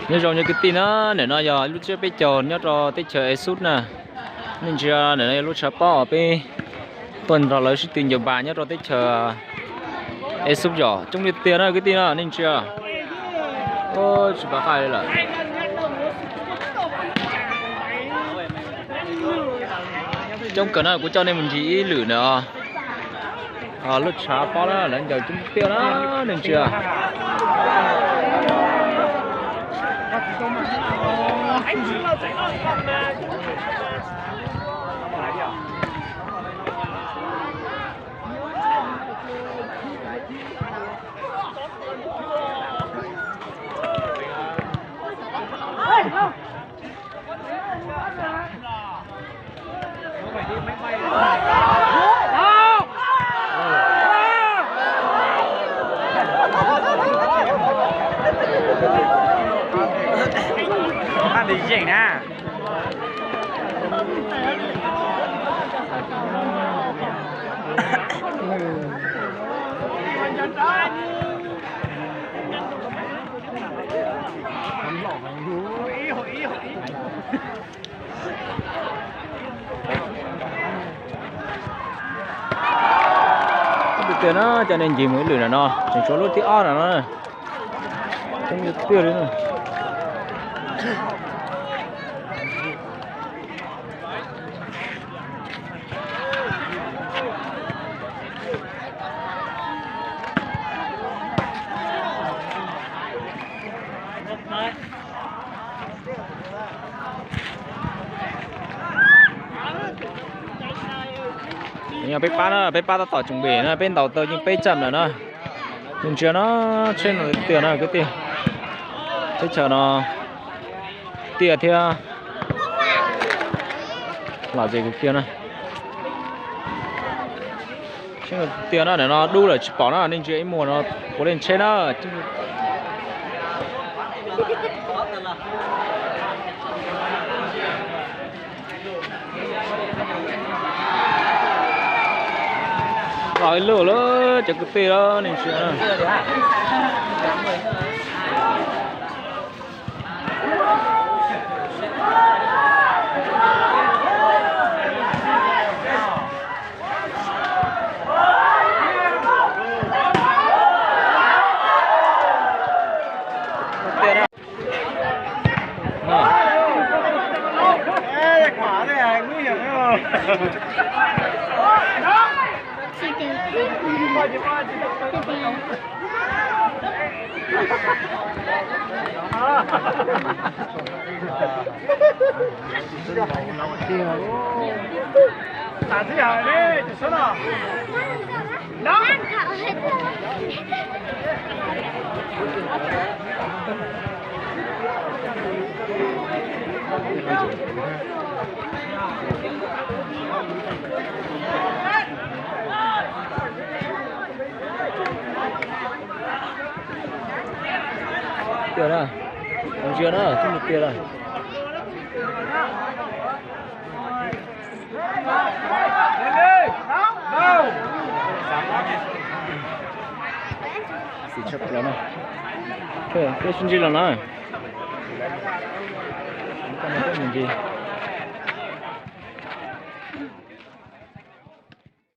nhớ rồi như cái tin á để nó giờ lúc trước bây giờ nhớ rồi tới chờ Asus nè nên chưa để lúc trước bỏไปtuần rồi lấy tiền nhiều bà nhớ rồi tới chờ Asus giờ trong tiền đó cái tin đó nên chưa ôi chỉ bảo khai đây là trong cái này của cho nên mình chỉ lử nữa lúc trước bỏ đó là giờ chúng tiền đó nên chưa ăn thì gì nè tiền nó cho nên gì mới lười là nó chỉ số lúa tí on là nó trong cái tiêu đấy này nhưng bé ba nó tỏ chuẩn bị nó bên đầu tơ nhưng bé chậm là nó mình chưa nó trên là tiền nó cái tiền thế chờ nó tiền thì là gì cái kia này chứ tiền nó để nó đu là bỏ nó nên chuyện mùa nó có lên trên nó rồi lửa nó chẳng có tiền đó nên chuyện quả này nguy hiểm không? Tả gì hả đi, chỉ số nào? Đó. tiền à còn chưa nữa không được tiền rồi xì chấp lắm này cái xin gì là nói con này mình gì